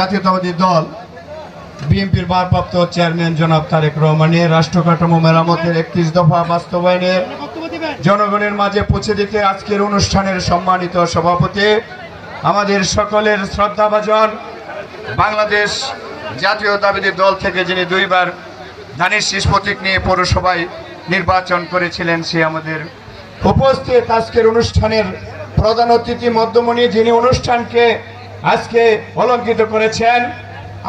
জাতীয়তাবাদী দল বিএনপির ভারপ্রাপ্ত চেয়ারম্যান জনাব তারেক রহমানের রাষ্ট্র কাঠামো মেরামতের 31 দফা বাস্তবায়নের জনগণের মাঝে পৌঁছে দিতে আজকের অনুষ্ঠানের সম্মানিত সভাপতি, আমাদের সকলের শ্রদ্ধাভাজন বাংলাদেশ জাতীয়তাবাদী দল থেকে যিনি দুইবার ধানের শীষ প্রতীক নিয়ে পৌরসভায় নির্বাচন করেছিলেন, সে আমাদের উপস্থিত আজকের অনুষ্ঠানের প্রধান অতিথি মধ্যমণি, যিনি অনুষ্ঠানকে আজকে অলঙ্কৃত করেছেন,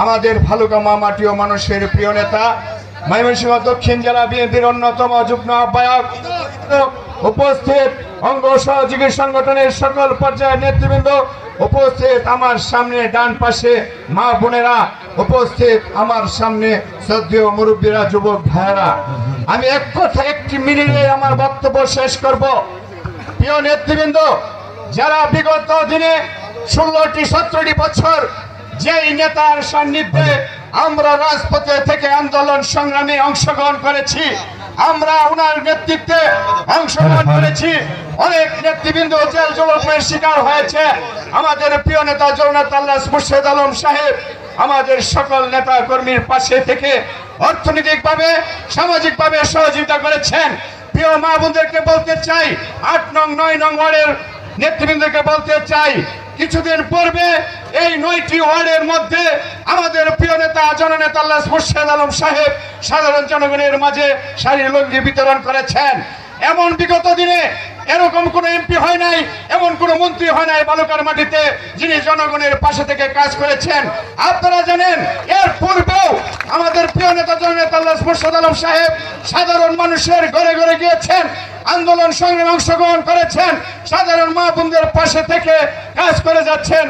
আমাদের ভালুকা মাটি ও মানুষের প্রিয় নেতা ময়মনসিংহ দক্ষিণ জেলা বিএনপির অন্যতম যুগ্ম আহ্বায়ক, উপস্থিত অঙ্গ সহযোগী সংগঠনের সকল পর্যায়ের নেতৃবৃন্দ, উপস্থিত আমার সামনে ডান পাশে মা বোনেরা, উপস্থিত আমার সামনে শ্রদ্ধেয় মুরব্বীরা, যুবক ভাইয়েরা, আমি একটি মিনিটে আমার বক্তব্য শেষ করব। প্রিয় নেতৃবৃন্দ, যারা বিগত দিনে 16-17 বছর যেই নেতার সান্নিধ্যে আমরা রাজপথে থেকে আন্দোলন সংগ্রামে অংশগ্রহণ করেছি, আমরা ওনার নেতৃত্বে অংশগ্রহণ করেছি, অনেক নেতৃবৃন্দ জেল জুলুমের শিকার হয়েছে। আমাদের প্রিয় নেতা জননেতা আল্লাহ মুর্শেদ আলম সাহেব আমাদের সকল নেতা কর্মীর পাশে থেকে অর্থনৈতিকভাবে সামাজিকভাবে সহযোগিতা করেছেন। প্রিয় মা বোনদেরকে বলতে চাই, 8 নং 9 নং ওয়ার্ডের নেতৃবৃন্দকে বলতে চাই, কিছুদিন পূর্বে এই 9টি ওয়ার্ডের মধ্যে আমাদের প্রিয় নেতা জননেতা আল্লাহ মুর্শেদ আলম সাহেব সাধারণ জনগণের মাঝে শাড়ি লুঙ্গি বিতরণ করেছেন। এমন বিগত দিনে এরকম কোন এমপি হয় নাই, এমন কোন মন্ত্রী হয় নাই বালুকার মাটিতে যিনি জনগণের পাশে থেকে কাজ করেছেন। আপনারা জানেন, এর পূর্বেও আমাদের প্রিয় নেতা জননেতা আল্লাহ মুর্শেদ আলম সাহেব সাধারণ মানুষের ঘরে ঘরে গিয়েছেন, আন্দোলন সংগ্রামে অংশগ্রহণ করেছেন, সাধারণ মা বোনদের পাশে থেকে কাজ করে যাচ্ছেন।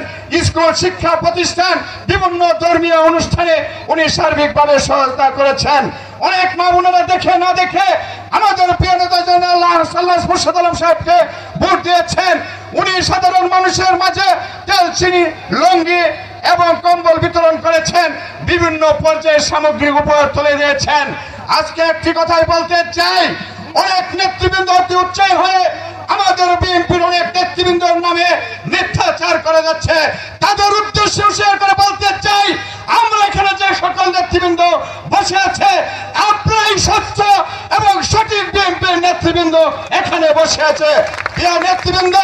স্কুল শিক্ষা প্রতিষ্ঠান বিভিন্ন ধর্মীয় অনুষ্ঠানে উনি সার্বিকভাবে সহায়তা করেছেন। অনেক মা বোনেরা দেখে না দেখে আমাদের প্রিয় নেতা আল্লাহ মুর্শেদ আলম সাহেবকে ভোট দিয়েছেন। উনি সাধারণ মানুষের মাঝে তেল, চিনি, লুঙ্গি এবং কম্বল বিতরণ করেছেন, বিভিন্ন পর্যায়ে সামগ্রী উপহার তুলে দিয়েছেন। আজকে একটি কথাই বলতে চাই, অনেক নেতৃবৃন্দ অতি উৎসাহী হয়ে আমাদের বিএনপির অনেক নেতৃবৃন্দের নামে মিথ্যাচার করা যাচ্ছে। তাদের উদ্দেশ্যে শেয়ার করে বলতে চাই, আমরা এখানে যে সকল নেতৃবৃন্দ বসে আছে, আপনারাই সত্য এবং সঠিক বিএনপির নেতৃবৃন্দ এখানে বসে আছে। প্রিয় নেতৃবৃন্দ,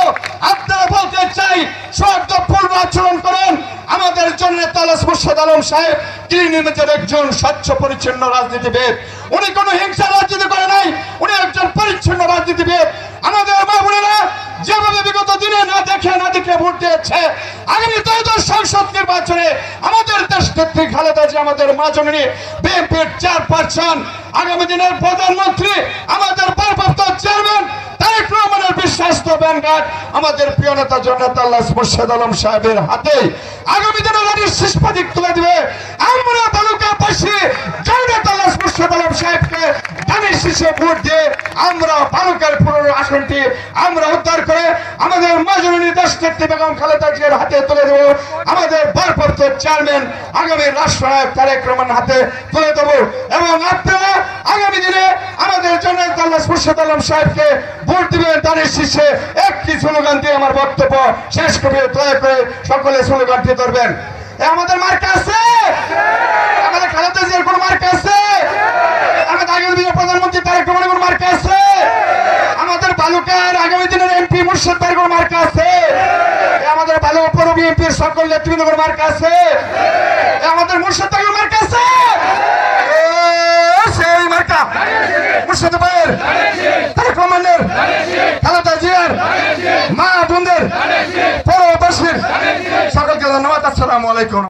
আপনারা বলতে চাই, সৌহার্দ্যপূর্ণ আচরণ করেন। আমাদের জননেতা আল্লাহ মুর্শেদ আলম সাহেব তিনি নিজের একজন স্বচ্ছ পরিচ্ছন্ন রাজনীতিবিদ, উনি কোনো হিংসা রাজনীতি করে নাই, উনি একজন পরিচ্ছন্ন রাজনীতিবিদ। আমাদের মা বোনেরা যেভাবে বিগত দিনে না দেখে ভোট দিয়েছে, আগামী ত্রয়োদশ সংসদ নির্বাচনে আমাদের দেশ নেত্রী খালেদা জিয়া, আমাদের মা জননী বিএনপির চেয়ারপারসন, আগামী দিনের প্রধানমন্ত্রী, আমাদের ভারপ্রাপ্ত চেয়ারম্যান তারেক রহমানের বিশ্বস্ত ব্যানগার্ড আমাদের প্রিয় নেতা জননেতা আল্লাহ মুর্শেদ আলম সাহেবের হাতে আগামী দিনে ধানের শীষ প্রতীক তুলে দিবে। আমরা বালুকাবাসী জননেতা আল্লাহ মুর্শেদ আলম সাহেবকে ধানের শীষে ভোট দিয়ে আমরা বালুকার পুরো আসনটি আমরা উদ্ধার করে আমাদের মা জননী দেশ নেত্রী বেগম খালেদা জিয়ার হাতে তুলে দেব। আমাদের ভারপ্রাপ্ত চেয়ারম্যান আগামী রাষ্ট্রনায়ক তারেক রহমানের হাতে তুলে দেব। এবং আপনারা আগামী দিনে আমাদের জননেতা আল্লাহ মুর্শেদ আলম সাহেবকে ভোট দিবেন ধানের শীষে। একটি স্লোগান দিয়ে আমার বক্তব্য শেষ করবে, দয়া করে সকলে স্লোগানটি ধরবেন। আমাদের মার্কা আছে, আমাদের খালেদা জিয়ার কোন মার্কা আছে, আমাদের আগামী দিনের প্রধানমন্ত্রী তারেক রহমানের কোন মার্কা আছে, আমাদের বালুকার আগামী দিনের এমপি মুর্শেদ ভাইয়ের কোন মার্কা আছে, আমাদের বালুকা পৌর বিএনপির সকল নেতৃবৃন্দের কোন মার্কা আছে, আমাদের মুর্শেদ ভাইয়ের মার্কা আছে, সেই মার্কা মুর্শেদ ভাইয়ের, তারেক রহমানের, খালেদা জিয়ার, মা বোনদের, পৌরবাসীর সকলকে ধন্যবাদ। আসসালামু আলাইকুম।